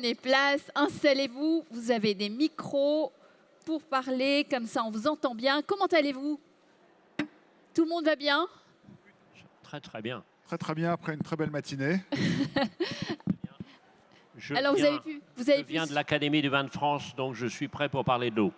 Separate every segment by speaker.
Speaker 1: Prenez place, installez-vous. Vous avez des micros pour parler, comme ça on vous entend bien. Comment allez-vous? Tout le monde va bien?
Speaker 2: Très très bien.
Speaker 3: Très très bien, après une très belle matinée.
Speaker 1: Alors vous avez pu
Speaker 2: viens de l'Académie du vin de France, donc je suis prêt pour parler de l'eau.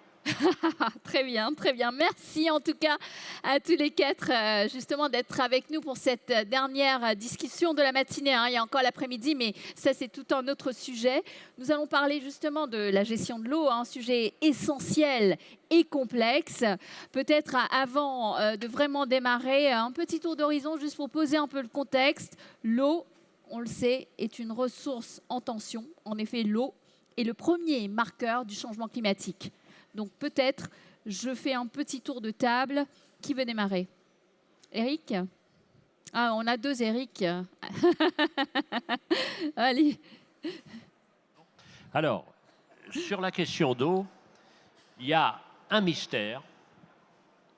Speaker 1: Très bien, très bien. Merci en tout cas à tous les quatre justement d'être avec nous pour cette dernière discussion de la matinée. Il y a encore l'après-midi, mais ça c'est tout un autre sujet. Nous allons parler justement de la gestion de l'eau, un sujet essentiel et complexe. Peut-être avant de vraiment démarrer, un petit tour d'horizon juste pour poser un peu le contexte. L'eau, on le sait, est une ressource en tension. En effet, l'eau est le premier marqueur du changement climatique. Donc peut-être, je fais un petit tour de table. Qui veut démarrer? Eric? Ah, on a deux Eric. Allez.
Speaker 2: Alors, sur la question d'eau, il y a un mystère.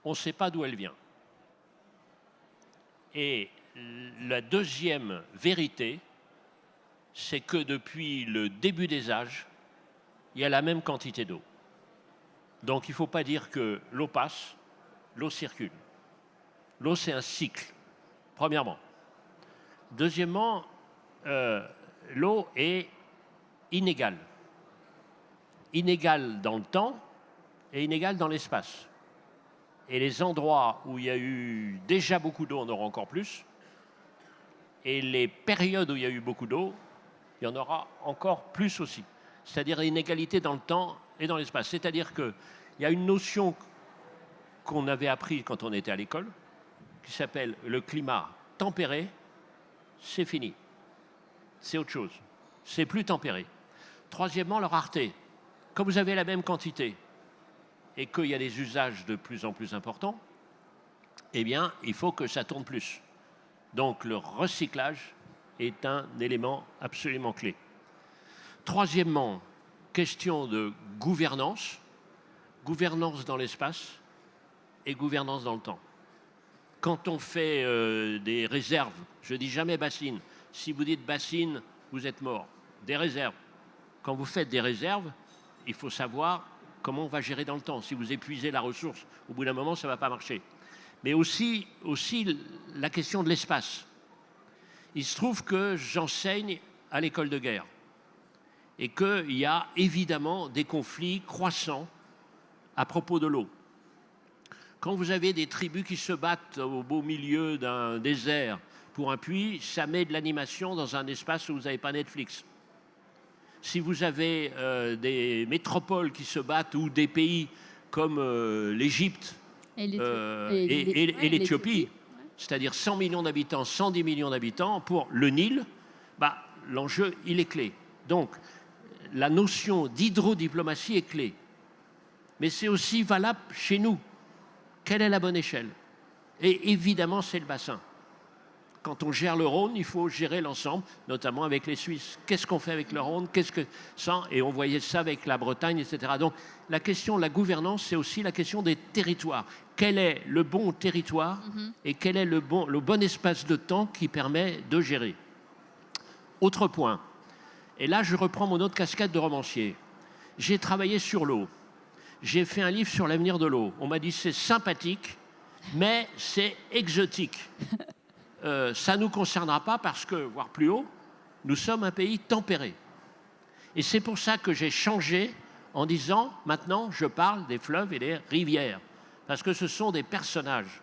Speaker 2: On ne sait pas d'où elle vient. Et la deuxième vérité, c'est que depuis le début des âges, il y a la même quantité d'eau. Donc il ne faut pas dire que l'eau passe, l'eau circule. L'eau, c'est un cycle, premièrement. Deuxièmement, l'eau est inégale. Inégale dans le temps et inégale dans l'espace. Et les endroits où il y a eu déjà beaucoup d'eau en aura encore plus. Et les périodes où il y a eu beaucoup d'eau, il y en aura encore plus aussi. C'est-à-dire l'inégalité dans le temps et dans l'espace. C'est-à-dire qu'il y a une notion qu'on avait appris quand on était à l'école, qui s'appelle le climat tempéré, c'est fini. C'est autre chose. C'est plus tempéré. Troisièmement, la rareté. Quand vous avez la même quantité et qu'il y a des usages de plus en plus importants, eh bien, il faut que ça tourne plus. Donc, le recyclage est un élément absolument clé. Troisièmement, question de gouvernance. Gouvernance dans l'espace et gouvernance dans le temps. Quand on fait des réserves, je ne dis jamais bassine. Si vous dites bassine, vous êtes mort. Des réserves. Quand vous faites des réserves, il faut savoir comment on va gérer dans le temps. Si vous épuisez la ressource, au bout d'un moment, ça ne va pas marcher. Mais aussi la question de l'espace. Il se trouve que j'enseigne à l'école de guerre et qu'il y a évidemment des conflits croissants à propos de l'eau. Quand vous avez des tribus qui se battent au beau milieu d'un désert pour un puits, ça met de l'animation dans un espace où vous n'avez pas Netflix. Si vous avez des métropoles qui se battent ou des pays comme l'Égypte et l'Éthiopie, c'est-à-dire 100 millions d'habitants, 110 millions d'habitants, pour le Nil, l'enjeu, il est clé. Donc, la notion d'hydrodiplomatie est clé. Mais c'est aussi valable chez nous. Quelle est la bonne échelle? Et évidemment, c'est le bassin. Quand on gère le Rhône, il faut gérer l'ensemble, notamment avec les Suisses. Qu'est-ce qu'on fait avec le Rhône? Et on voyait ça avec la Bretagne, etc. Donc, la question de la gouvernance, c'est aussi la question des territoires. Quel est le bon territoire et quel est le bon espace de temps qui permet de gérer? Autre point. Et là, je reprends mon autre casquette de romancier. J'ai travaillé sur l'eau. J'ai fait un livre sur l'avenir de l'eau. On m'a dit c'est sympathique, mais c'est exotique. Ça ne nous concernera pas parce que, voire plus haut, nous sommes un pays tempéré. Et c'est pour ça que j'ai changé en disant maintenant je parle des fleuves et des rivières. Parce que ce sont des personnages.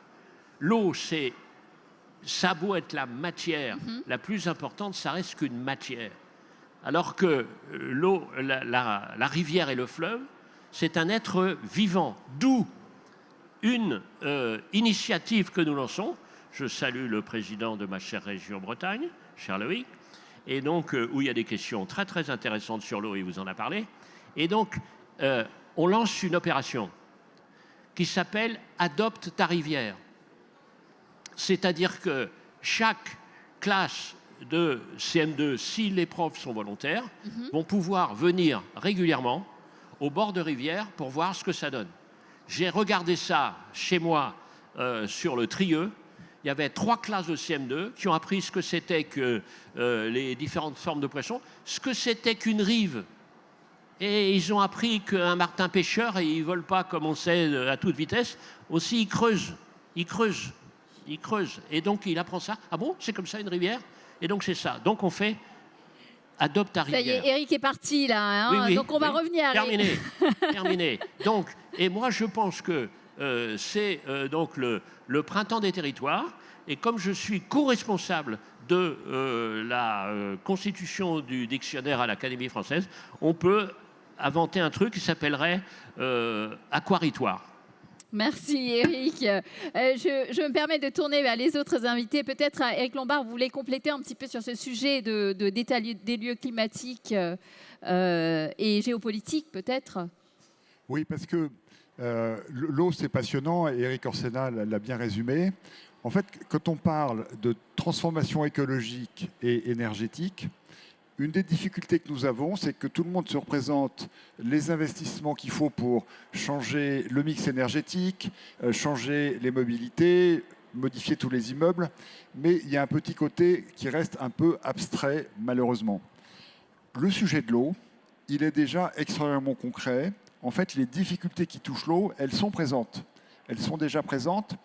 Speaker 2: L'eau, ça a beau être la matière la plus importante, ça reste qu'une matière. Alors que l'eau, la rivière et le fleuve, c'est un être vivant. D'où une initiative que nous lançons. Je salue le président de ma chère région Bretagne, cher Loïc, et donc où il y a des questions très très intéressantes sur l'eau, il vous en a parlé. Et donc, on lance une opération qui s'appelle « Adopte ta rivière ». C'est-à-dire que chaque classe de CM2, si les profs sont volontaires, vont pouvoir venir régulièrement au bord de rivière pour voir ce que ça donne. J'ai regardé ça chez moi sur le Trieux. il y avait 3 classes de CM2 qui ont appris ce que c'était que les différentes formes de poissons, ce que c'était qu'une rive. Et ils ont appris qu'un martin pêcheur, et ils ne volent pas comme on sait à toute vitesse, aussi il creuse. Et donc il apprend ça. Ah bon, c'est comme ça une rivière? Et donc c'est ça. Donc on fait adopte ta rivière.
Speaker 1: Ça y est, Eric est parti là. Hein,
Speaker 2: oui, oui,
Speaker 1: donc on va revenir.
Speaker 2: Terminé. Terminé. Donc, et moi je pense que c'est donc le printemps des territoires. Et comme je suis co-responsable de la constitution du dictionnaire à l'Académie française, on peut inventer un truc qui s'appellerait aquaritoire.
Speaker 1: Merci Eric. Je me permets de tourner vers les autres invités. Peut-être Eric Lombard, vous voulez compléter un petit peu sur ce sujet d'état des lieux climatiques et géopolitiques peut-être?
Speaker 3: Oui, parce que l'eau, c'est passionnant, et Eric Orsena l'a bien résumé. En fait, quand on parle de transformation écologique et énergétique, une des difficultés que nous avons, c'est que tout le monde se représente les investissements qu'il faut pour changer le mix énergétique, changer les mobilités, modifier tous les immeubles, mais il y a un petit côté qui reste un peu abstrait, malheureusement. Le sujet de l'eau, il est déjà extrêmement concret. En fait, les difficultés qui touchent l'eau, elles sont présentes. Elles sont déjà présentes.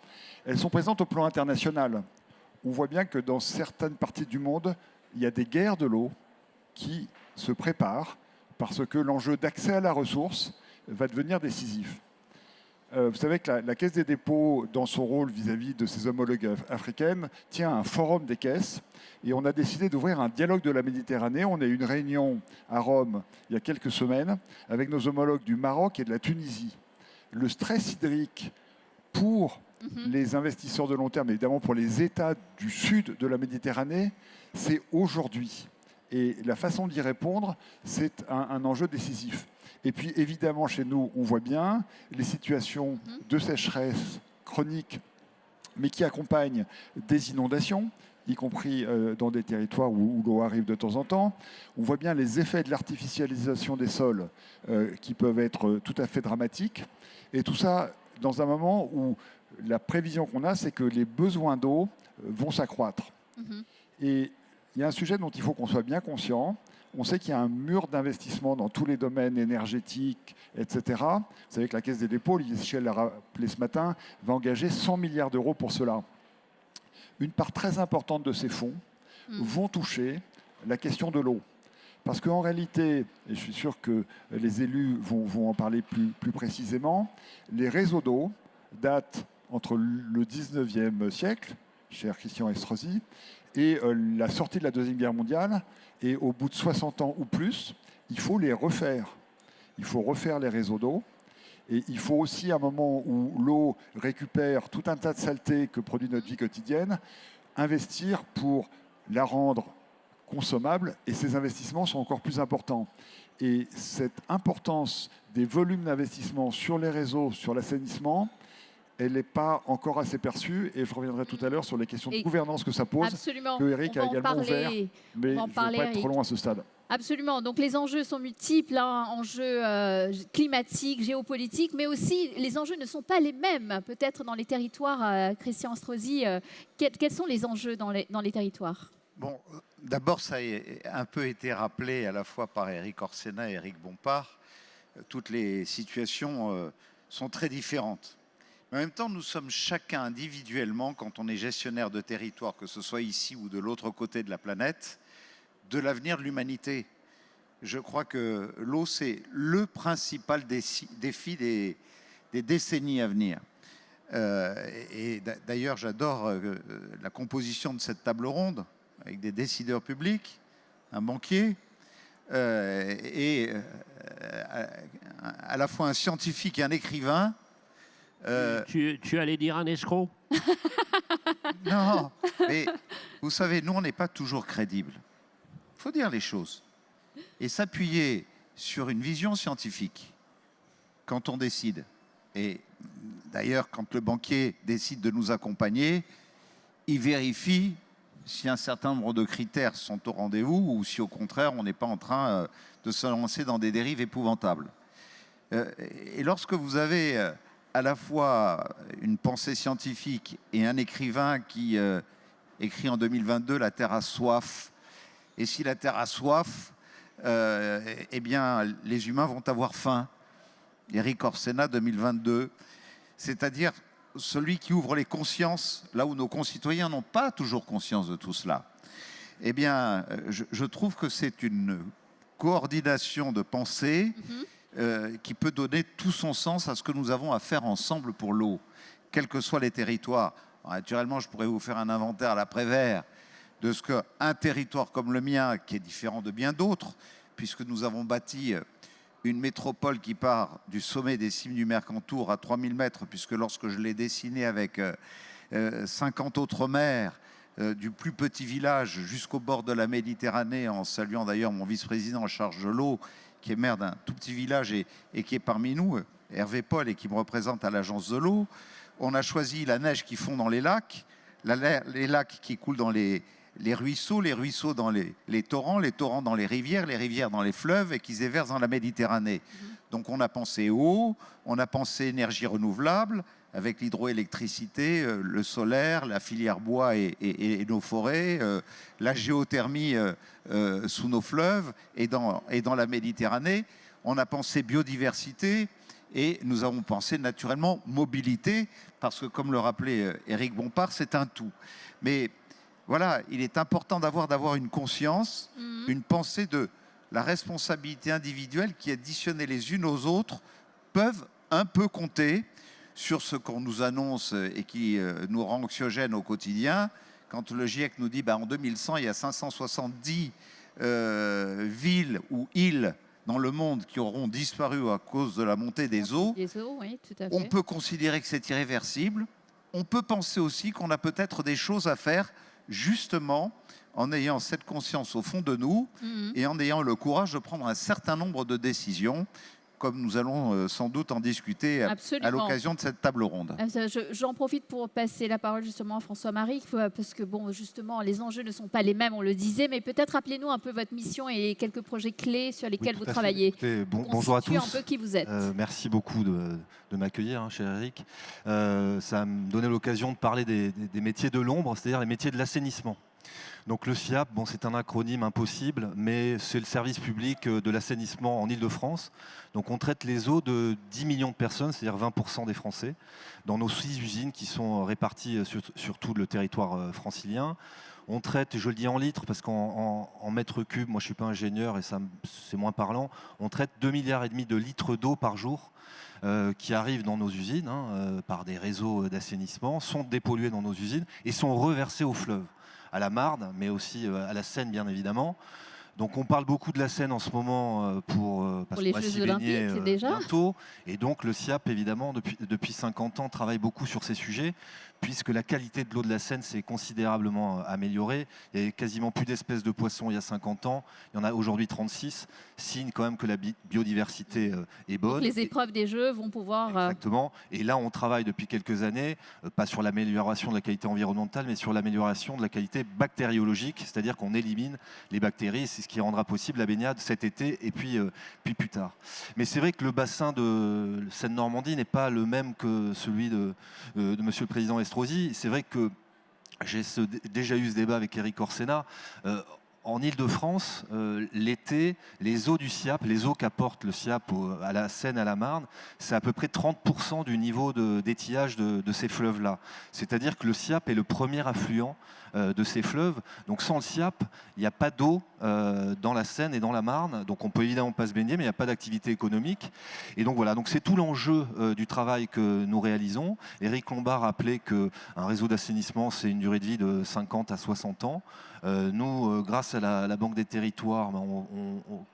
Speaker 3: Elles sont présentes au plan international. On voit bien que dans certaines parties du monde, il y a des guerres de l'eau qui se préparent parce que l'enjeu d'accès à la ressource va devenir décisif. Vous savez que la Caisse des dépôts, dans son rôle vis-à-vis de ses homologues africaines, tient un forum des caisses et on a décidé d'ouvrir un dialogue de la Méditerranée. On a eu une réunion à Rome il y a quelques semaines avec nos homologues du Maroc et de la Tunisie. Le stress hydrique pour les investisseurs de long terme, évidemment pour les États du sud de la Méditerranée, c'est aujourd'hui. Et la façon d'y répondre, c'est un enjeu décisif. Et puis évidemment, chez nous, on voit bien les situations de sécheresse chronique, mais qui accompagnent des inondations, y compris dans des territoires où l'eau arrive de temps en temps. On voit bien les effets de l'artificialisation des sols qui peuvent être tout à fait dramatiques. Et tout ça dans un moment où la prévision qu'on a, c'est que les besoins d'eau vont s'accroître. Et il y a un sujet dont il faut qu'on soit bien conscient. On sait qu'il y a un mur d'investissement dans tous les domaines énergétiques, etc. Vous savez que la Caisse des dépôts, Olivier Sichel l'a rappelé ce matin, va engager 100 milliards d'euros pour cela. Une part très importante de ces fonds vont toucher la question de l'eau. Parce qu'en réalité, et je suis sûr que les élus vont en parler plus précisément, les réseaux d'eau datent entre le 19e siècle, cher Christian Estrosi, et la sortie de la Deuxième Guerre mondiale. Et au bout de 60 ans ou plus, il faut les refaire. Il faut refaire les réseaux d'eau. Et il faut aussi, à un moment où l'eau récupère tout un tas de saletés que produit notre vie quotidienne, investir pour la rendre consommable. Et ces investissements sont encore plus importants. Et cette importance des volumes d'investissement sur les réseaux, sur l'assainissement, elle n'est pas encore assez perçue, et je reviendrai tout à l'heure sur les questions de gouvernance que ça pose,
Speaker 1: absolument.
Speaker 3: que Eric a également ouvert, mais je ne veux pas être trop loin à ce stade.
Speaker 1: Absolument. Donc les enjeux sont multiples, hein, enjeux climatiques, géopolitiques, mais aussi les enjeux ne sont pas les mêmes, peut-être dans les territoires. Christian Estrosi, quels sont les enjeux dans les territoires?
Speaker 4: Bon, d'abord, ça a un peu été rappelé à la fois par Eric Orsena et Eric Bompard. Toutes les situations sont très différentes. Mais en même temps, nous sommes chacun individuellement, quand on est gestionnaire de territoire, que ce soit ici ou de l'autre côté de la planète, de l'avenir de l'humanité. Je crois que l'eau, c'est le principal défi des décennies à venir. Et d'ailleurs, j'adore la composition de cette table ronde, avec des décideurs publics, un banquier, et à la fois un scientifique et un écrivain.
Speaker 2: Tu allais dire un escroc?
Speaker 4: Non, mais vous savez, nous, on n'est pas toujours crédibles. Il faut dire les choses. Et s'appuyer sur une vision scientifique quand on décide. Et d'ailleurs, quand le banquier décide de nous accompagner, il vérifie si un certain nombre de critères sont au rendez-vous ou si au contraire, on n'est pas en train de se lancer dans des dérives épouvantables. Et lorsque vous avez à la fois une pensée scientifique et un écrivain qui écrit en 2022 « La Terre a soif ». Et si la Terre a soif, eh bien, les humains vont avoir faim. Erik Orsenna, 2022. C'est-à-dire celui qui ouvre les consciences, là où nos concitoyens n'ont pas toujours conscience de tout cela. Eh bien, je trouve que c'est une coordination de pensée qui peut donner tout son sens à ce que nous avons à faire ensemble pour l'eau, quels que soient les territoires. Alors, naturellement, je pourrais vous faire un inventaire à la Prévert de ce qu'un territoire comme le mien, qui est différent de bien d'autres, puisque nous avons bâti une métropole qui part du sommet des cimes du Mercantour à 3000 mètres, puisque lorsque je l'ai dessiné avec 50 autres maires, du plus petit village jusqu'au bord de la Méditerranée, en saluant d'ailleurs mon vice-président en charge de l'eau, qui est maire d'un tout petit village et qui est parmi nous, Hervé Paul, et qui me représente à l'agence de l'eau. On a choisi la neige qui fond dans les lacs, les lacs qui coulent dans les ruisseaux dans les torrents dans les rivières dans les fleuves et qui se déversent dans la Méditerranée. Donc on a pensé eau, on a pensé énergie renouvelable, avec l'hydroélectricité, le solaire, la filière bois et nos forêts, la géothermie sous nos fleuves et dans la Méditerranée. On a pensé biodiversité et nous avons pensé naturellement mobilité, parce que comme le rappelait Éric Bompard, c'est un tout. Mais voilà, il est important d'avoir une conscience, une pensée de la responsabilité individuelle qui, additionnées les unes aux autres, peuvent un peu compter sur ce qu'on nous annonce et qui nous rend anxiogènes au quotidien. Quand le GIEC nous dit en 2100, il y a 570 villes ou îles dans le monde qui auront disparu à cause de la montée des eaux,
Speaker 1: Oui, tout à fait.
Speaker 4: on peut considérer que c'est irréversible. On peut penser aussi qu'on a peut-être des choses à faire justement en ayant cette conscience au fond de nous et en ayant le courage de prendre un certain nombre de décisions, comme nous allons sans doute en discuter à l'occasion de cette table ronde.
Speaker 1: J'en profite pour passer la parole justement à François-Marie, parce que justement, les enjeux ne sont pas les mêmes, on le disait, mais peut-être rappelez-nous un peu votre mission et quelques projets clés sur lesquels vous travaillez.
Speaker 5: Écoutez, bonjour à tous.
Speaker 1: Un peu qui vous êtes.
Speaker 5: Merci beaucoup de m'accueillir, cher Eric. Ça me donnait l'occasion de parler des métiers de l'ombre, c'est-à-dire les métiers de l'assainissement. Donc le SIAP, c'est un acronyme impossible, mais c'est le service public de l'assainissement en Île-de-France. Donc on traite les eaux de 10 millions de personnes, c'est-à-dire 20% des Français, dans nos 6 usines qui sont réparties sur tout le territoire francilien. On traite, je le dis en litres, parce qu'en mètres cubes, moi je ne suis pas ingénieur et ça c'est moins parlant, on traite 2,5 milliards de litres d'eau par jour qui arrivent dans nos usines par des réseaux d'assainissement, sont dépollués dans nos usines et sont reversés au fleuve, à la Marne, mais aussi à la Seine, bien évidemment. Donc on parle beaucoup de la Seine en ce moment parce
Speaker 1: les
Speaker 5: qu'on va
Speaker 1: Jeux
Speaker 5: s'y baigner
Speaker 1: Olympiques déjà.
Speaker 5: bientôt. Et donc le SIAP, évidemment, depuis 50 ans, travaille beaucoup sur ces sujets, puisque la qualité de l'eau de la Seine s'est considérablement améliorée. Il y avait quasiment plus d'espèces de poissons il y a 50 ans. Il y en a aujourd'hui 36. Signe quand même que la biodiversité est bonne.
Speaker 1: Donc les épreuves des Jeux vont pouvoir...
Speaker 5: Exactement. Et là, on travaille depuis quelques années, pas sur l'amélioration de la qualité environnementale, mais sur l'amélioration de la qualité bactériologique, c'est-à-dire qu'on élimine les bactéries. C'est ce qui rendra possible la baignade cet été et puis plus tard. Mais c'est vrai que le bassin de Seine-Normandie n'est pas le même que celui de Monsieur le Président Estrosi. C'est vrai que j'ai déjà eu ce débat avec Erik Orsenna. En Île-de-France, l'été, les eaux du SIAP, les eaux qu'apporte le SIAP à la Seine, à la Marne, c'est à peu près 30% du niveau d'étiage de ces fleuves-là. C'est-à-dire que le SIAP est le premier affluent de ces fleuves. Donc sans le SIAP, il n'y a pas d'eau dans la Seine et dans la Marne. Donc on peut évidemment pas se baigner, mais il n'y a pas d'activité économique. Et donc voilà, donc c'est tout l'enjeu du travail que nous réalisons. Éric Lombard rappelait qu'un réseau d'assainissement, c'est une durée de vie de 50 à 60 ans. Nous, grâce à la Banque des Territoires,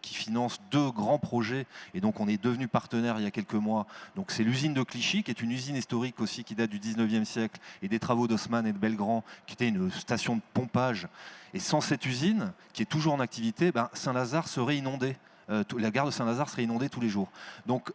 Speaker 5: qui finance 2 grands projets, et donc on est devenu partenaire il y a quelques mois. Donc c'est l'usine de Clichy, qui est une usine historique aussi, qui date du 19e siècle, et des travaux d'Haussmann et de Belgrand, qui était une station de pompage. Et sans cette usine, qui est toujours en activité, Saint-Lazare serait inondée. La gare de Saint-Lazare serait inondée tous les jours. Donc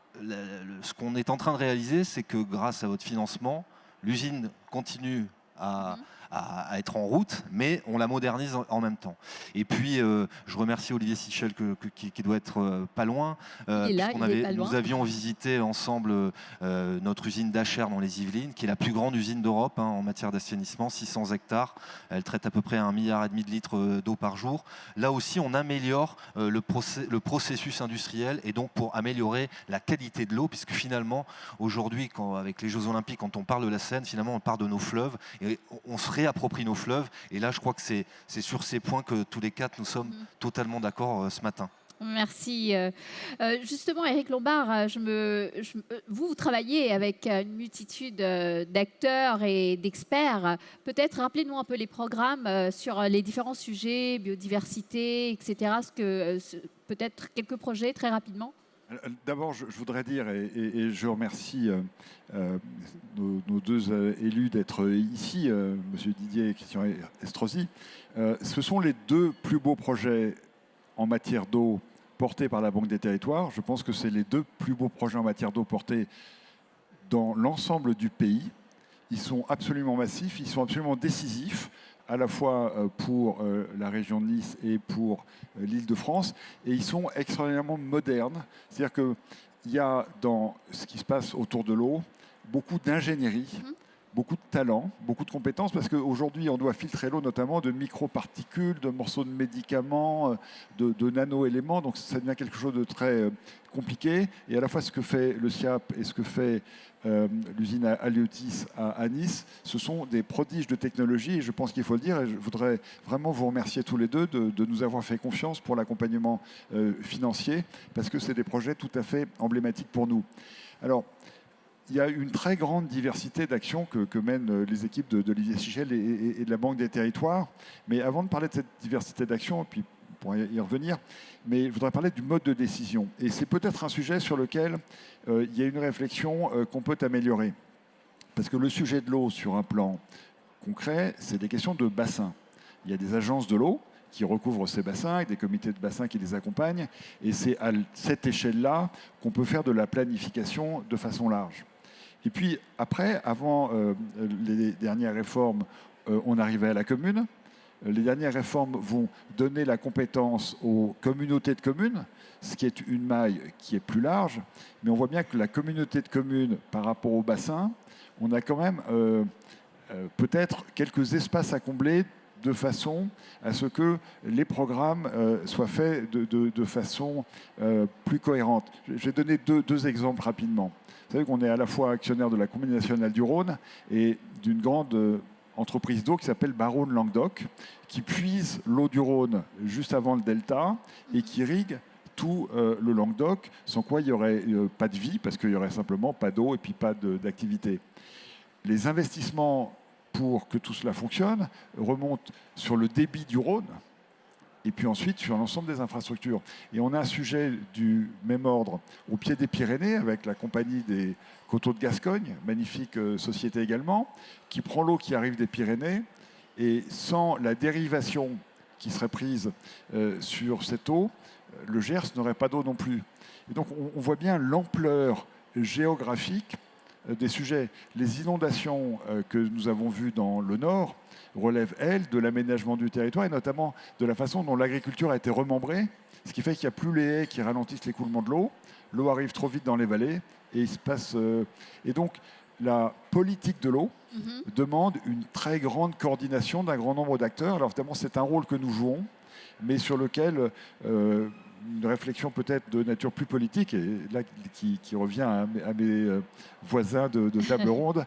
Speaker 5: ce qu'on est en train de réaliser, c'est que grâce à votre financement, l'usine continue à à être en route, mais on la modernise en même temps. Et puis, je remercie Olivier Sichel qui doit être pas loin.
Speaker 1: Il est là, il est pas loin.
Speaker 5: Nous avions visité ensemble notre usine d'Achères dans les Yvelines, qui est la plus grande usine d'Europe en matière d'assainissement, 600 hectares. Elle traite à peu près 1,5 milliard de litres d'eau par jour. Là aussi, on améliore le processus industriel et donc pour améliorer la qualité de l'eau, puisque finalement, aujourd'hui, avec les Jeux Olympiques, quand on parle de la Seine, finalement, on parle de nos fleuves et on se réapproprie nos fleuves. Et là, je crois que c'est sur ces points que tous les quatre, nous sommes totalement d'accord ce matin.
Speaker 1: Merci. Justement, Éric Lombard, vous travaillez avec une multitude d'acteurs et d'experts. Peut-être rappelez-nous un peu les programmes sur les différents sujets, biodiversité, etc. Peut-être quelques projets très rapidement.
Speaker 3: D'abord, je voudrais dire, et je remercie nos deux élus d'être ici, M. Didier et Christian Estrosi. Ce sont les deux plus beaux projets en matière d'eau portés par la Banque des Territoires. Je pense que c'est les deux plus beaux projets en matière d'eau portés dans l'ensemble du pays. Ils sont absolument massifs, ils sont absolument décisifs, à la fois pour la région de Nice et pour l'Île-de-France. Et ils sont extraordinairement modernes. C'est-à-dire qu'il y a dans ce qui se passe autour de l'eau beaucoup d'ingénierie, beaucoup de talent, beaucoup de compétences, parce qu'aujourd'hui, on doit filtrer l'eau notamment de microparticules, de morceaux de médicaments, de nano-éléments. Donc ça devient quelque chose de très compliqué. Et à la fois, ce que fait le SIAP et ce que fait l'usine Aliotis à Nice, ce sont des prodiges de technologie. Et je pense qu'il faut le dire. Et je voudrais vraiment vous remercier tous les deux de nous avoir fait confiance pour l'accompagnement financier, parce que c'est des projets tout à fait emblématiques pour nous. Alors, il y a une très grande diversité d'actions que mènent les équipes d'Olivier Sichel et de la Banque des Territoires. Mais avant de parler de cette diversité d'actions, puis on pourra y revenir, mais je voudrais parler du mode de décision. Et c'est peut-être un sujet sur lequel il y a une réflexion qu'on peut améliorer. Parce que le sujet de l'eau, sur un plan concret, c'est des questions de bassin. Il y a des agences de l'eau qui recouvrent ces bassins, avec des comités de bassin qui les accompagnent. Et c'est à cette échelle-là qu'on peut faire de la planification de façon large. Et puis après, avant les dernières réformes, on arrivait à la commune. Les dernières réformes vont donner la compétence aux communautés de communes, ce qui est une maille qui est plus large. Mais on voit bien que la communauté de communes, par rapport au bassin, on a quand même peut-être quelques espaces à combler de façon à ce que les programmes soient faits de façon plus cohérente. Je vais donner deux exemples rapidement. Vous savez qu'on est à la fois actionnaire de la Compagnie nationale du Rhône et d'une grande entreprise d'eau qui s'appelle Baronne Languedoc, qui puise l'eau du Rhône juste avant le delta et qui irrigue tout le Languedoc, sans quoi il n'y aurait pas de vie, parce qu'il n'y aurait simplement pas d'eau et puis pas d'activité. Les investissements pour que tout cela fonctionne remontent sur le débit du Rhône, et puis ensuite sur l'ensemble des infrastructures. Et on a un sujet du même ordre au pied des Pyrénées, avec la Compagnie des Coteaux de Gascogne, magnifique société également, qui prend l'eau qui arrive des Pyrénées, et sans la dérivation qui serait prise sur cette eau, le Gers n'aurait pas d'eau non plus. Et donc on voit bien l'ampleur géographique des sujets. Les inondations que nous avons vues dans le Nord relèvent, elles, de l'aménagement du territoire et notamment de la façon dont l'agriculture a été remembrée, ce qui fait qu'il n'y a plus les haies qui ralentissent l'écoulement de l'eau. L'eau arrive trop vite dans les vallées et il se passe... Et donc, la politique de l'eau demande une très grande coordination d'un grand nombre d'acteurs. Alors, évidemment, c'est un rôle que nous jouons, mais sur lequel une réflexion peut-être de nature plus politique, et là qui revient à mes voisins de table ronde,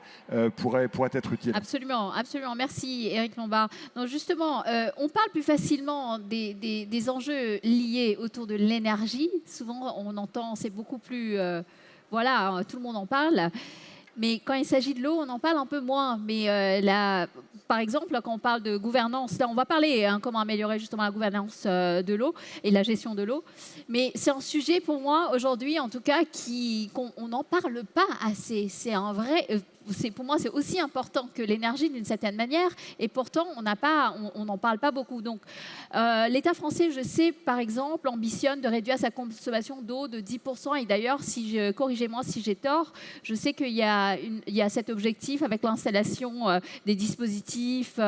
Speaker 3: pourrait être utile.
Speaker 1: Absolument, absolument. Merci Éric Lombard. Donc justement, on parle plus facilement des enjeux liés autour de l'énergie. Souvent, on entend, c'est beaucoup plus... voilà, tout le monde en parle. Mais quand il s'agit de l'eau, on en parle un peu moins. Mais par exemple, quand on parle de gouvernance, là, on va parler comment améliorer justement la gouvernance de l'eau et la gestion de l'eau. Mais c'est un sujet pour moi aujourd'hui, en tout cas, qu'on n'en parle pas assez. C'est un vrai... pour moi, c'est aussi important que l'énergie d'une certaine manière. Et pourtant, on n'en parle pas beaucoup. Donc, l'État français, je sais, par exemple, ambitionne de réduire sa consommation d'eau de 10%. Et d'ailleurs, corrigez-moi si j'ai tort, je sais qu'il y a cet objectif avec l'installation des dispositifs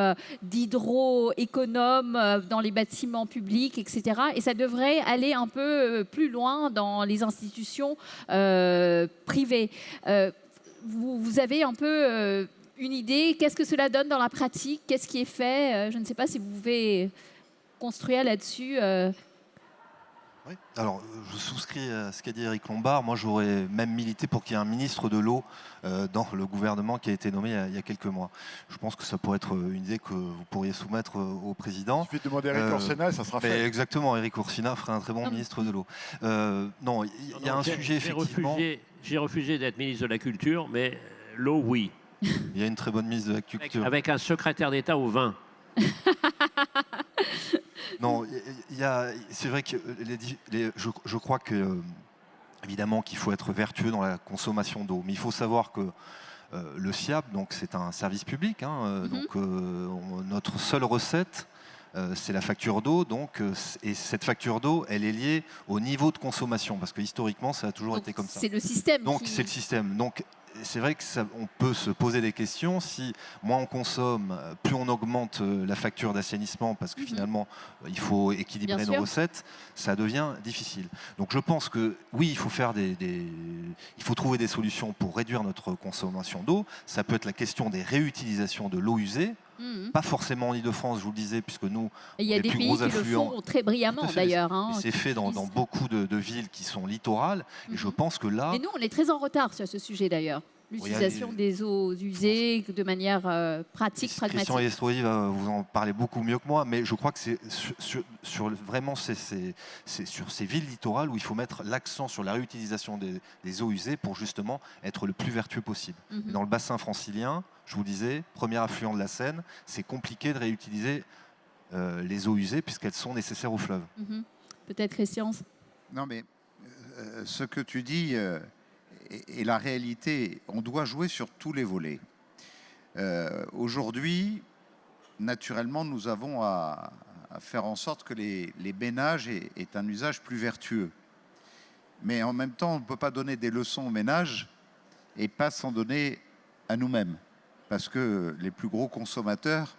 Speaker 1: d'hydro-économes dans les bâtiments publics, etc. Et ça devrait aller un peu plus loin dans les institutions privées. Vous avez un peu une idée, qu'est-ce que cela donne dans la pratique? Qu'est-ce qui est fait? Je ne sais pas si vous pouvez construire là-dessus.
Speaker 5: Oui. Alors, je souscris à ce qu'a dit Éric Lombard. Moi, j'aurais même milité pour qu'il y ait un ministre de l'eau dans le gouvernement qui a été nommé il y a quelques mois. Je pense que ça pourrait être une idée que vous pourriez soumettre au président.
Speaker 3: Il suffit de demander à Éric Orsena, ça sera fait.
Speaker 5: Exactement, Éric Orsena ferait un très bon ministre de l'eau. Non, il y a un sujet, effectivement...
Speaker 2: J'ai refusé d'être ministre de la Culture, mais l'eau, oui.
Speaker 5: Il y a une très bonne ministre de la Culture.
Speaker 2: Avec un secrétaire d'État au vin.
Speaker 5: Non, c'est vrai que je crois que, évidemment, qu'il faut être vertueux dans la consommation d'eau. Mais il faut savoir que le SIAP, donc, c'est un service public. Donc, notre seule recette, c'est la facture d'eau. Et cette facture d'eau, elle est liée au niveau de consommation. Parce que historiquement, ça a toujours été comme ça.
Speaker 1: C'est le système.
Speaker 5: C'est le système. Donc, c'est vrai qu'on peut se poser des questions. Si moins on consomme, plus on augmente la facture d'assainissement, parce que finalement, il faut équilibrer nos recettes, ça devient difficile. Donc je pense que oui, il faut il faut trouver des solutions pour réduire notre consommation d'eau. Ça peut être la question des réutilisations de l'eau usée. Pas forcément en Ile-de-France, je vous le disais, puisque nous,
Speaker 1: il y a des pays qui le font très brillamment d'ailleurs.
Speaker 5: C'est fait dans beaucoup de villes qui sont littorales. Et je pense que là...
Speaker 1: Et nous, on est très en retard sur ce sujet d'ailleurs. L'utilisation des eaux usées de manière pratique, pragmatique.
Speaker 5: Christian Estrosi va vous en parler beaucoup mieux que moi, mais je crois que c'est vraiment sur ces villes littorales où il faut mettre l'accent sur la réutilisation des eaux usées pour justement être le plus vertueux possible. Dans le bassin francilien, je vous disais, premier affluent de la Seine, c'est compliqué de réutiliser les eaux usées puisqu'elles sont nécessaires au fleuve.
Speaker 1: Peut-être Christian.
Speaker 4: Non, mais ce que tu dis... Et la réalité, on doit jouer sur tous les volets. Aujourd'hui, naturellement, nous avons à faire en sorte que les ménages aient un usage plus vertueux. Mais en même temps, on ne peut pas donner des leçons aux ménages et pas s'en donner à nous-mêmes. Parce que les plus gros consommateurs,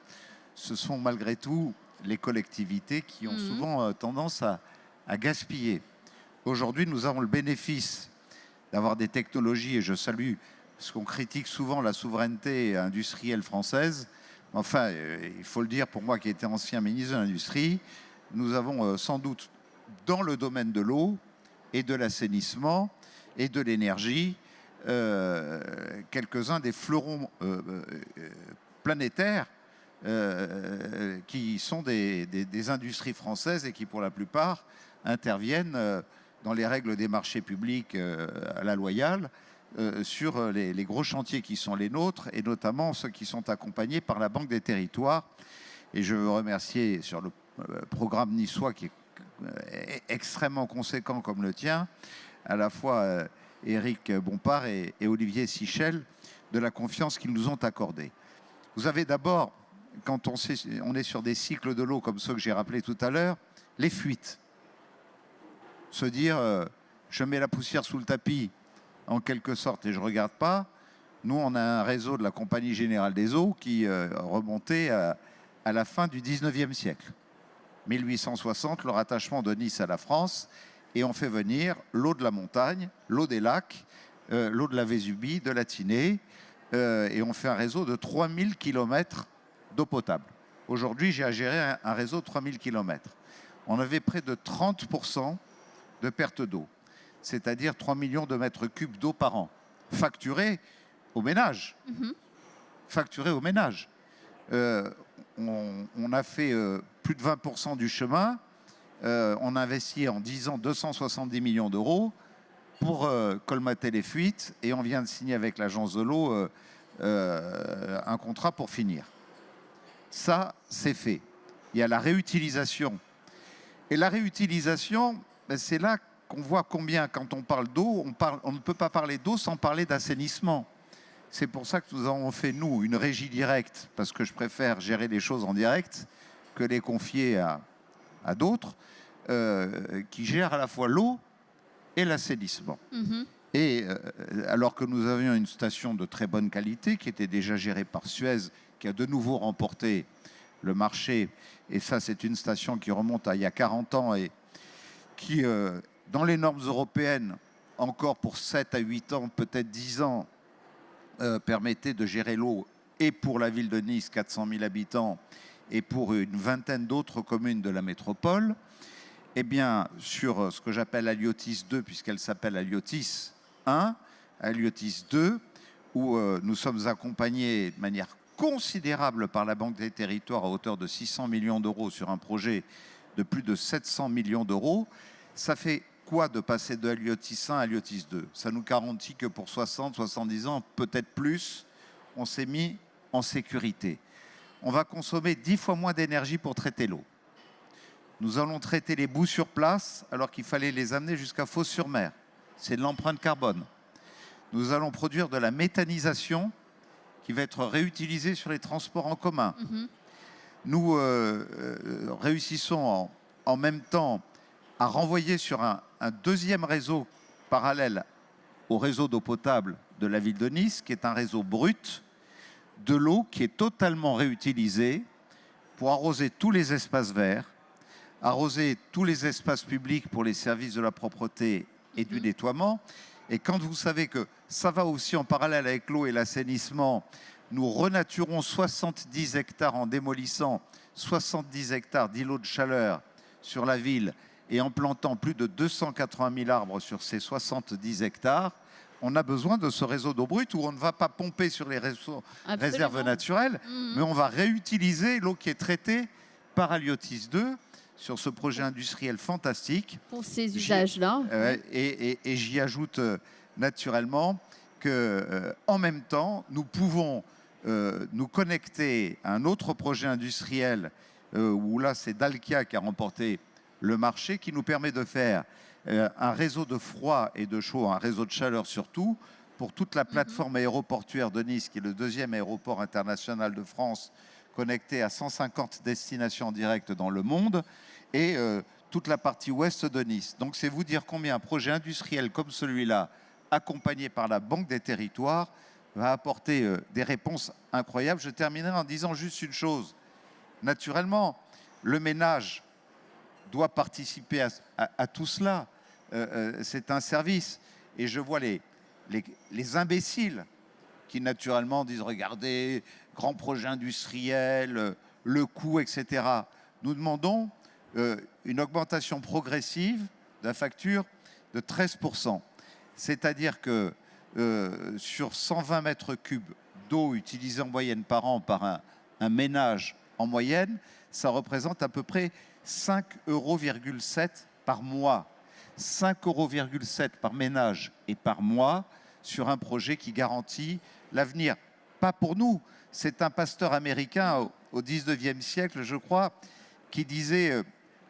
Speaker 4: ce sont malgré tout les collectivités qui ont souvent tendance à gaspiller. Aujourd'hui, nous avons le bénéfice d'avoir des technologies, et je salue, parce qu'on critique souvent la souveraineté industrielle française. Enfin, il faut le dire, pour moi qui étais ancien ministre de l'Industrie, nous avons sans doute, dans le domaine de l'eau et de l'assainissement et de l'énergie, quelques-uns des fleurons planétaires qui sont des industries françaises et qui, pour la plupart, interviennent dans les règles des marchés publics à la loyale, sur les gros chantiers qui sont les nôtres, et notamment ceux qui sont accompagnés par la Banque des Territoires. Et je veux remercier sur le programme niçois, qui est extrêmement conséquent comme le tien, à la fois Éric Bompard et Olivier Sichel, de la confiance qu'ils nous ont accordée. Vous avez d'abord, quand on est sur des cycles de l'eau comme ceux que j'ai rappelés tout à l'heure, les fuites. Se dire, je mets la poussière sous le tapis, en quelque sorte, et je ne regarde pas. Nous, on a un réseau de la Compagnie Générale des Eaux qui remontait à la fin du 19e siècle. 1860, le rattachement de Nice à la France, et on fait venir l'eau de la montagne, l'eau des lacs, l'eau de la Vésubie, de la Tinée, et on fait un réseau de 3000 km d'eau potable. Aujourd'hui, j'ai à gérer un réseau de 3000 km. On avait près de 30% de perte d'eau, c'est-à-dire 3 millions de mètres cubes d'eau par an, facturés aux ménages. Facturés aux ménages. On a fait plus de 20% du chemin. On a investi en 10 ans 270 millions d'euros pour colmater les fuites, et on vient de signer avec l'agence de l'eau un contrat pour finir. Ça, c'est fait. Il y a la réutilisation. Et la réutilisation, c'est là qu'on voit combien, quand on parle d'eau, on ne peut pas parler d'eau sans parler d'assainissement. C'est pour ça que nous avons fait, nous, une régie directe, parce que je préfère gérer les choses en direct que les confier à d'autres, qui gèrent à la fois l'eau et l'assainissement. Et alors que nous avions une station de très bonne qualité, qui était déjà gérée par Suez, qui a de nouveau remporté le marché, et ça c'est une station qui remonte à il y a 40 ans, et qui, dans les normes européennes, encore pour 7 à 8 ans, peut-être 10 ans, permettait de gérer l'eau et pour la ville de Nice, 400 000 habitants, et pour une vingtaine d'autres communes de la métropole. Eh bien, sur ce que j'appelle Aliotis 2, puisqu'elle s'appelle Aliotis 1, Aliotis 2, où nous sommes accompagnés de manière considérable par la Banque des Territoires à hauteur de 600 millions d'euros sur un projet de plus de 700 millions d'euros. Ça fait quoi de passer de Aliotis 1 à Aliotis 2? Ça nous garantit que pour 60, 70 ans, peut-être plus, on s'est mis en sécurité. On va consommer 10 fois moins d'énergie pour traiter l'eau. Nous allons traiter les boues sur place alors qu'il fallait les amener jusqu'à Fos-sur-Mer. C'est de l'empreinte carbone. Nous allons produire de la méthanisation qui va être réutilisée sur les transports en commun. Nous réussissons en même temps à renvoyer sur un deuxième réseau parallèle au réseau d'eau potable de la ville de Nice, qui est un réseau brut, de l'eau qui est totalement réutilisée pour arroser tous les espaces verts, arroser tous les espaces publics pour les services de la propreté et du nettoiement. Et quand vous savez que ça va aussi en parallèle avec l'eau et l'assainissement, nous renaturons 70 hectares en démolissant 70 hectares d'îlots de chaleur sur la ville et en plantant plus de 280 000 arbres sur ces 70 hectares, on a besoin de ce réseau d'eau brute où on ne va pas pomper sur les réserves naturelles, mais on va réutiliser l'eau qui est traitée par Aliotis 2 sur ce projet industriel fantastique.
Speaker 1: Pour ces usages-là.
Speaker 4: Et j'y ajoute naturellement qu'en même temps, nous pouvons nous connecter à un autre projet industriel où là, c'est Dalkia qui a remporté le marché, qui nous permet de faire un réseau de froid et de chaud, un réseau de chaleur surtout, pour toute la plateforme aéroportuaire de Nice, qui est le deuxième aéroport international de France, connecté à 150 destinations directes dans le monde, et toute la partie ouest de Nice. Donc c'est vous dire combien un projet industriel comme celui-là, accompagné par la Banque des Territoires, va apporter des réponses incroyables. Je terminerai en disant juste une chose. Naturellement, le ménage doit participer à tout cela. C'est un service. Et je vois les imbéciles qui naturellement disent « Regardez, grand projet industriel, le coût, etc. » Nous demandons une augmentation progressive de la facture de 13%. C'est-à-dire que sur 120 mètres cubes d'eau utilisée en moyenne par an par un ménage en moyenne, ça représente à peu près 5,7 € par mois. 5,7 € par ménage et par mois sur un projet qui garantit l'avenir. Pas pour nous. C'est un pasteur américain au 19e siècle, je crois, qui disait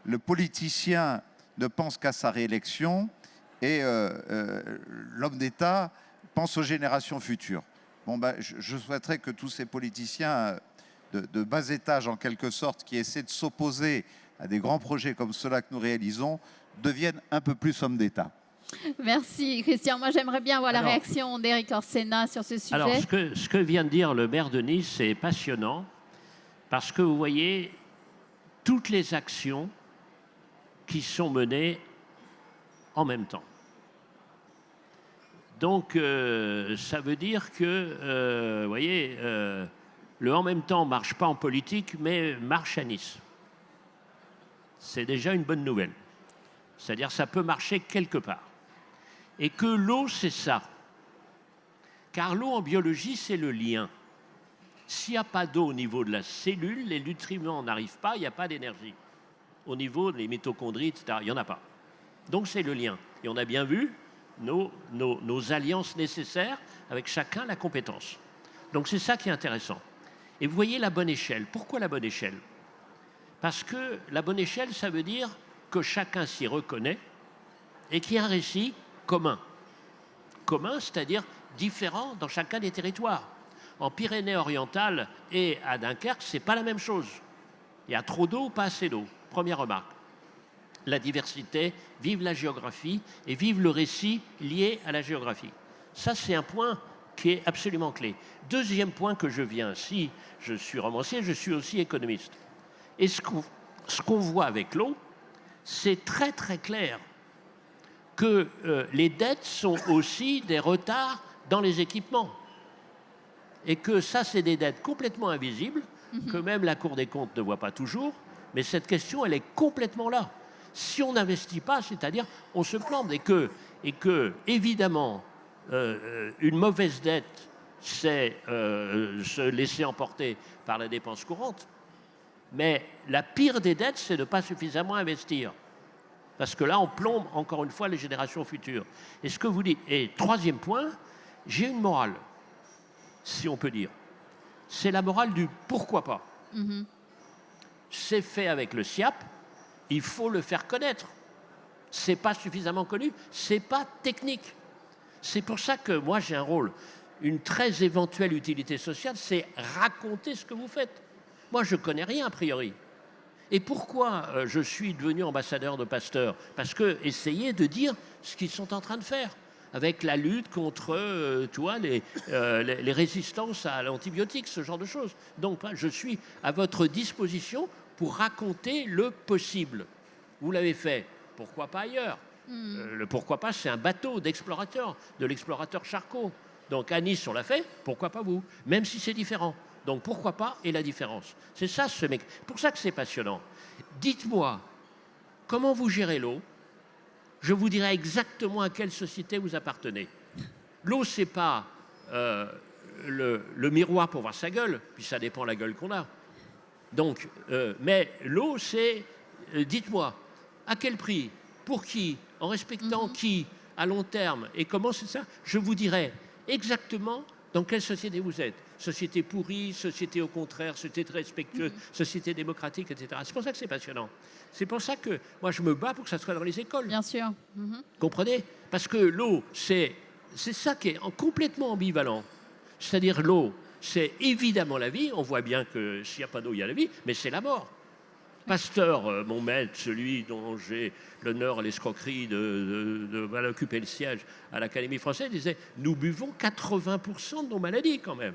Speaker 4: le politicien ne pense qu'à sa réélection et l'homme d'État pense aux générations futures. Bon, ben, je souhaiterais que tous ces politiciens de bas étage, en quelque sorte, qui essaient de s'opposer à des grands projets comme ceux-là que nous réalisons, deviennent un peu plus hommes d'État.
Speaker 1: Merci Christian. Moi j'aimerais bien avoir la réaction d'Éric Orsena sur ce sujet.
Speaker 2: Alors ce que vient de dire le maire de Nice, c'est passionnant parce que vous voyez toutes les actions qui sont menées en même temps. Donc ça veut dire que, vous voyez, le en même temps ne marche pas en politique, mais marche à Nice. C'est déjà une bonne nouvelle. C'est-à-dire ça peut marcher quelque part. Et que l'eau, c'est ça. Car l'eau en biologie, c'est le lien. S'il n'y a pas d'eau au niveau de la cellule, les nutriments n'arrivent pas, il n'y a pas d'énergie. Au niveau des mitochondries, etc., il n'y en a pas. Donc c'est le lien. Et on a bien vu nos alliances nécessaires avec chacun la compétence. Donc c'est ça qui est intéressant. Et vous voyez la bonne échelle. Pourquoi la bonne échelle? Parce que la bonne échelle, ça veut dire que chacun s'y reconnaît et qu'il y a un récit commun. Commun, c'est-à-dire différents dans chacun des territoires. En Pyrénées-Orientales et à Dunkerque, ce n'est pas la même chose. Il y a trop d'eau ou pas assez d'eau. Première remarque. La diversité, vive la géographie et vive le récit lié à la géographie. Ça, c'est un point qui est absolument clé. Deuxième point que je viens, si je suis romancier, je suis aussi économiste. Et ce qu'on voit avec l'eau, c'est très très clair que les dettes sont aussi des retards dans les équipements. Et que ça, c'est des dettes complètement invisibles, que même la Cour des comptes ne voit pas toujours, mais cette question, elle est complètement là. Si on n'investit pas, c'est-à-dire on se plante, et que évidemment, une mauvaise dette, c'est se laisser emporter par la dépense courante, mais la pire des dettes, c'est de ne pas suffisamment investir. Parce que là, on plombe encore une fois les générations futures. Et ce que vous dites. Et troisième point, j'ai une morale, si on peut dire. C'est la morale du pourquoi pas. C'est fait avec le SIAP, il faut le faire connaître. C'est pas suffisamment connu, c'est pas technique. C'est pour ça que moi j'ai un rôle. Une très éventuelle utilité sociale, c'est raconter ce que vous faites. Moi je connais rien a priori. Et pourquoi je suis devenu ambassadeur de Pasteur? Parce que essayer de dire ce qu'ils sont en train de faire, avec la lutte contre les résistances à l'antibiotique, ce genre de choses. Donc je suis à votre disposition pour raconter le possible. Vous l'avez fait, pourquoi pas ailleurs? Le pourquoi pas, c'est un bateau d'explorateur, de l'explorateur Charcot. Donc à Nice, on l'a fait, pourquoi pas vous? Même si c'est différent. Donc pourquoi pas et la différence? C'est ça ce mec. Pour ça que c'est passionnant. Dites-moi, comment vous gérez l'eau? Je vous dirai exactement à quelle société vous appartenez. L'eau, c'est pas le miroir pour voir sa gueule, puis ça dépend de la gueule qu'on a. Donc, mais l'eau, c'est, dites-moi, à quel prix? Pour qui? En respectant qui? À long terme? Et comment c'est ça? Je vous dirai exactement dans quelle société vous êtes. Société pourrie, société au contraire, société très respectueuse, société démocratique, etc. C'est pour ça que c'est passionnant. C'est pour ça que moi, je me bats pour que ça soit dans les écoles.
Speaker 1: Bien sûr.
Speaker 2: Comprenez? Parce que l'eau, c'est ça qui est complètement ambivalent. C'est-à-dire l'eau, c'est évidemment la vie. On voit bien que s'il n'y a pas d'eau, il y a la vie, mais c'est la mort. Pasteur, mon maître, celui dont j'ai l'honneur et l'escroquerie de mal occuper le siège à l'Académie française, disait « Nous buvons 80% de nos maladies quand même ».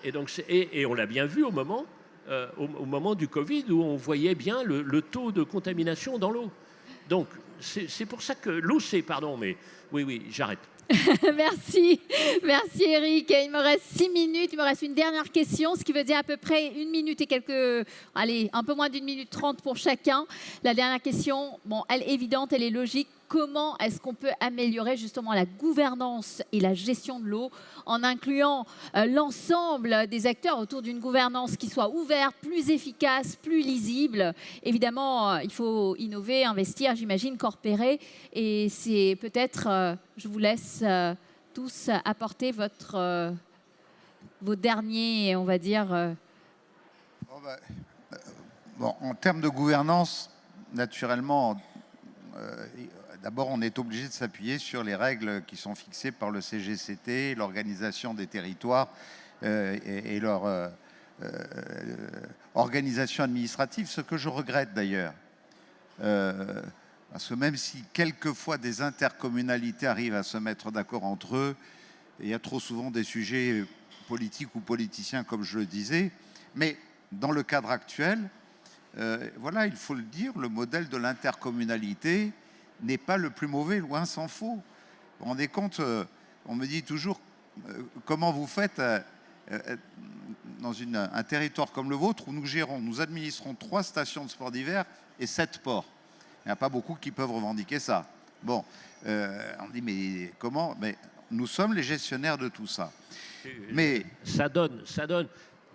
Speaker 2: Et, donc, et on l'a bien vu au moment du Covid où on voyait bien le taux de contamination dans l'eau. Donc c'est pour ça que l'eau, c'est... Pardon, mais oui, j'arrête.
Speaker 1: Merci Eric. Il me reste 6 minutes, il me reste une dernière question, ce qui veut dire à peu près 1 minute et un peu moins d'1 minute 30 pour chacun. La dernière question, bon, elle est évidente, elle est logique. Comment est-ce qu'on peut améliorer justement la gouvernance et la gestion de l'eau en incluant l'ensemble des acteurs autour d'une gouvernance qui soit ouverte, plus efficace, plus lisible? Évidemment, il faut innover, investir, j'imagine, coopérer. Et c'est peut-être, je vous laisse tous apporter vos derniers, on va dire.
Speaker 4: En termes de gouvernance, naturellement, d'abord, on est obligé de s'appuyer sur les règles qui sont fixées par le CGCT, l'organisation des territoires et leur organisation administrative, ce que je regrette d'ailleurs. Parce que même si quelquefois des intercommunalités arrivent à se mettre d'accord entre eux, il y a trop souvent des sujets politiques ou politiciens, comme je le disais. Mais dans le cadre actuel, voilà, il faut le dire, le modèle de l'intercommunalité n'est pas le plus mauvais, loin s'en faut. Vous vous rendez compte, on me dit toujours comment vous faites dans un territoire comme le vôtre où nous administrons 3 stations de sport d'hiver et 7 ports. Il n'y a pas beaucoup qui peuvent revendiquer ça. Bon, on dit mais comment? Mais nous sommes les gestionnaires de tout ça. Mais
Speaker 2: ça donne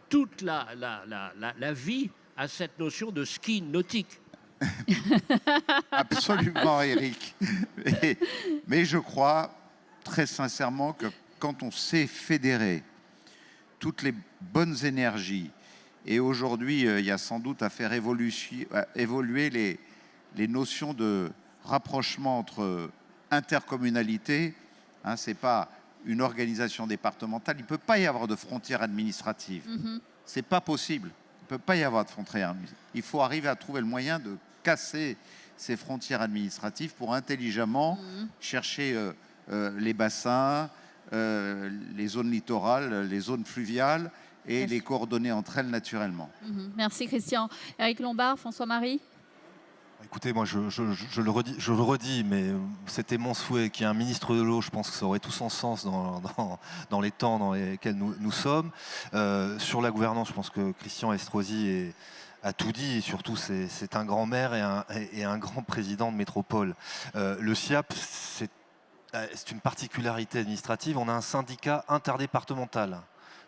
Speaker 2: toute la vie à cette notion de ski nautique.
Speaker 4: Absolument, Eric. Mais je crois très sincèrement que quand on sait fédérer toutes les bonnes énergies, et aujourd'hui, il y a sans doute à faire évoluer les notions de rapprochement entre intercommunalités, hein, c'est pas une organisation départementale, il ne peut pas y avoir de frontières administratives. C'est pas possible. Il ne peut pas y avoir de frontières administratives. Il faut arriver à trouver le moyen de casser ces frontières administratives pour intelligemment chercher les bassins, les zones littorales, les zones fluviales et les coordonner entre elles naturellement.
Speaker 1: Merci Christian. Éric Lombard, François-Marie.
Speaker 5: Écoutez, moi je le redis, mais c'était mon souhait qu'il y ait un ministre de l'eau. Je pense que ça aurait tout son sens dans les temps dans lesquels nous sommes. Sur la gouvernance, je pense que Christian Estrosi a tout dit, et surtout c'est un grand maire et un grand président de métropole. Le SIAP, c'est une particularité administrative. On a un syndicat interdépartemental.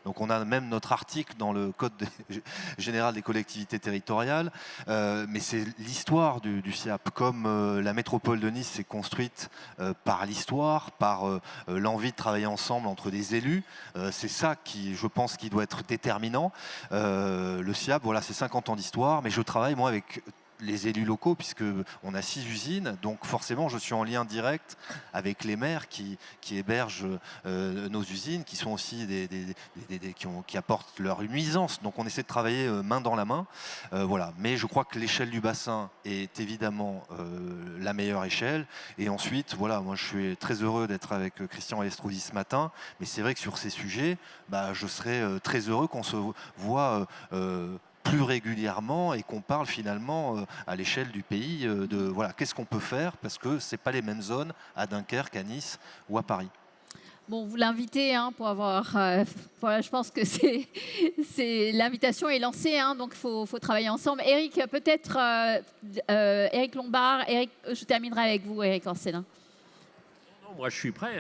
Speaker 5: Donc on a même notre article dans le Code général des collectivités territoriales, mais c'est l'histoire du SIAP. Comme la métropole de Nice s'est construite par l'histoire, par l'envie de travailler ensemble entre des élus, c'est ça qui, je pense, qui doit être déterminant. Le SIAP, voilà, c'est 50 ans d'histoire, mais je travaille moi avec les élus locaux, puisqu'on a 6 usines, donc forcément je suis en lien direct avec les maires qui hébergent nos usines, qui sont aussi qui apportent leur nuisance. Donc on essaie de travailler main dans la main. Voilà. Mais je crois que l'échelle du bassin est évidemment la meilleure échelle. Et ensuite, voilà, moi je suis très heureux d'être avec Christian Estrosi ce matin, mais c'est vrai que sur ces sujets, je serais très heureux qu'on se voit plus régulièrement et qu'on parle finalement à l'échelle du pays de voilà, qu'est-ce qu'on peut faire, parce que ce n'est pas les mêmes zones à Dunkerque, à Nice ou à Paris.
Speaker 1: Bon, vous l'invitez pour avoir... voilà, je pense que l'invitation est lancée, donc il faut travailler ensemble. Éric, peut-être Éric Lombard. Éric, je terminerai avec vous, Éric Orsenna.
Speaker 2: Moi, je suis prêt.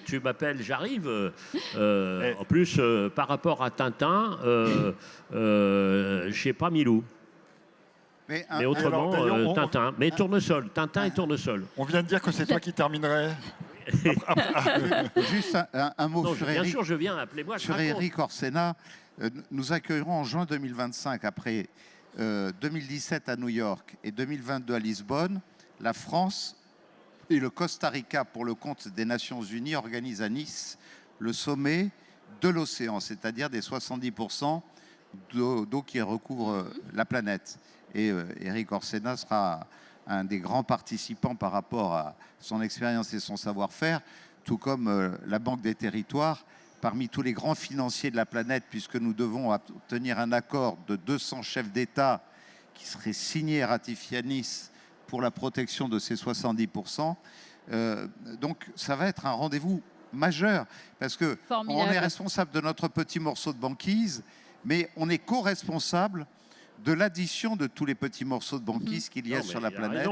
Speaker 2: Tu m'appelles, j'arrive. En plus, par rapport à Tintin, je n'ai pas Milou. Mais autrement, Tintin. Mais Tournesol. Tintin et Tournesol.
Speaker 3: On vient de dire que c'est toi qui terminerais.
Speaker 4: Juste un mot sur
Speaker 2: Bien
Speaker 4: Éric.
Speaker 2: sûr, je viens. Appelez-moi.
Speaker 4: Sur Éric Orsenna, nous accueillerons en juin 2025, après 2017 à New York et 2022 à Lisbonne, la France et le Costa Rica, pour le compte des Nations Unies, organisent à Nice le sommet de l'océan, c'est-à-dire des 70% d'eau qui recouvre la planète. Et Éric Orsenna sera un des grands participants par rapport à son expérience et son savoir-faire, tout comme la Banque des Territoires. Parmi tous les grands financiers de la planète, puisque nous devons obtenir un accord de 200 chefs d'État qui serait signé et ratifié à Nice pour la protection de ces 70%. Donc ça va être un rendez-vous majeur, parce qu'on est responsable de notre petit morceau de banquise, mais on est co-responsable de l'addition de tous les petits morceaux de banquise qu'il y a sur la planète.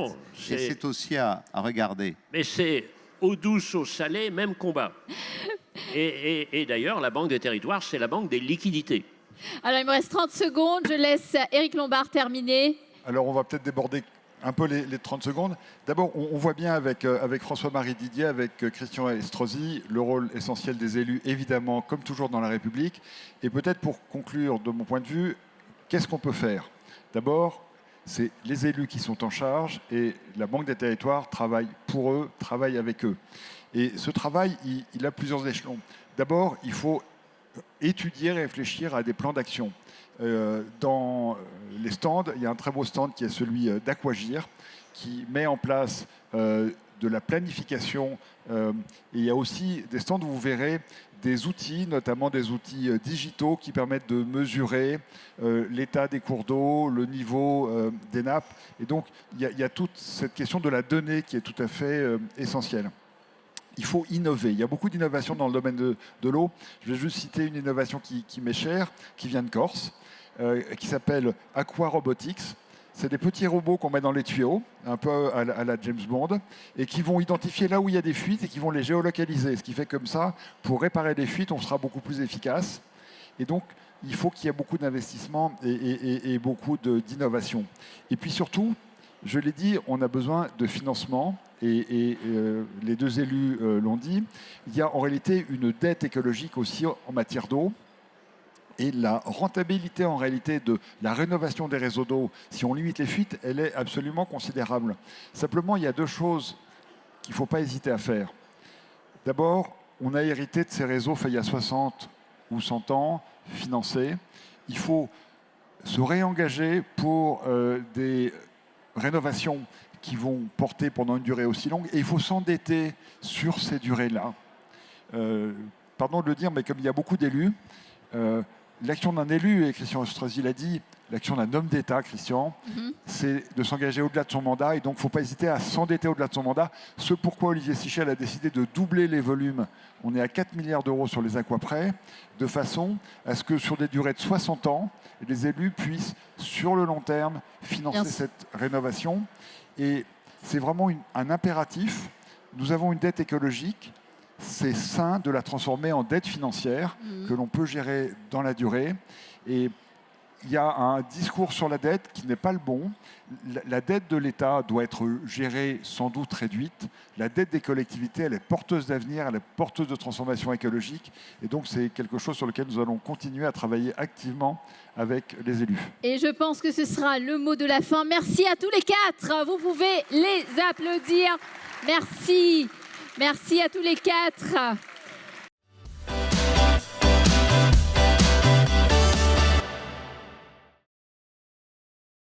Speaker 4: Et c'est aussi à regarder.
Speaker 2: Mais c'est eau douce, eau salée, même combat. Et d'ailleurs, la Banque des Territoires, c'est la banque des liquidités.
Speaker 1: Alors, il me reste 30 secondes. Je laisse Éric Lombard terminer.
Speaker 3: Alors, on va peut-être déborder un peu les 30 secondes. D'abord, on voit bien avec François-Marie Didier, avec Christian Estrosi, le rôle essentiel des élus, évidemment, comme toujours dans la République. Et peut-être pour conclure, de mon point de vue, qu'est-ce qu'on peut faire? D'abord, c'est les élus qui sont en charge et la Banque des Territoires travaille pour eux, travaille avec eux. Et ce travail, il a plusieurs échelons. D'abord, il faut étudier, réfléchir à des plans d'action. Dans les stands, il y a un très beau stand qui est celui d'Aquagir, qui met en place de la planification. Et il y a aussi des stands où vous verrez des outils, notamment des outils digitaux qui permettent de mesurer l'état des cours d'eau, le niveau des nappes. Et donc, il y a toute cette question de la donnée qui est tout à fait essentielle. Il faut innover. Il y a beaucoup d'innovations dans le domaine de l'eau. Je vais juste citer une innovation qui m'est chère, qui vient de Corse, qui s'appelle Aqua Robotics. C'est des petits robots qu'on met dans les tuyaux, un peu à la James Bond, et qui vont identifier là où il y a des fuites et qui vont les géolocaliser. Ce qui fait comme ça, pour réparer des fuites, on sera beaucoup plus efficace. Et donc, il faut qu'il y ait beaucoup d'investissement et beaucoup d'innovation. Et puis surtout, je l'ai dit, on a besoin de financement, et les deux élus l'ont dit. Il y a en réalité une dette écologique aussi en matière d'eau. Et la rentabilité en réalité de la rénovation des réseaux d'eau, si on limite les fuites, elle est absolument considérable. Simplement, il y a deux choses qu'il ne faut pas hésiter à faire. D'abord, on a hérité de ces réseaux faits il y a 60 ou 100 ans, financés. Il faut se réengager pour des rénovations qui vont porter pendant une durée aussi longue. Et il faut s'endetter sur ces durées-là. Pardon de le dire, mais comme il y a beaucoup d'élus, l'action d'un élu, et Christian Estrosi l'a dit, l'action d'un homme d'État, Christian, c'est de s'engager au-delà de son mandat. Et donc, il ne faut pas hésiter à s'endetter au-delà de son mandat. Ce pourquoi Olivier Sichel a décidé de doubler les volumes. On est à 4 milliards d'euros sur les aquaprêts, de façon à ce que sur des durées de 60 ans, les élus puissent, sur le long terme, financer cette rénovation. Et c'est vraiment un impératif. Nous avons une dette écologique. C'est sain de la transformer en dette financière que l'on peut gérer dans la durée. Et il y a un discours sur la dette qui n'est pas le bon. La dette de l'État doit être gérée, sans doute réduite. La dette des collectivités, elle est porteuse d'avenir, elle est porteuse de transformation écologique. Et donc, c'est quelque chose sur lequel nous allons continuer à travailler activement avec les élus.
Speaker 1: Et je pense que ce sera le mot de la fin. Merci à tous les quatre. Vous pouvez les applaudir. Merci. Merci à tous les quatre.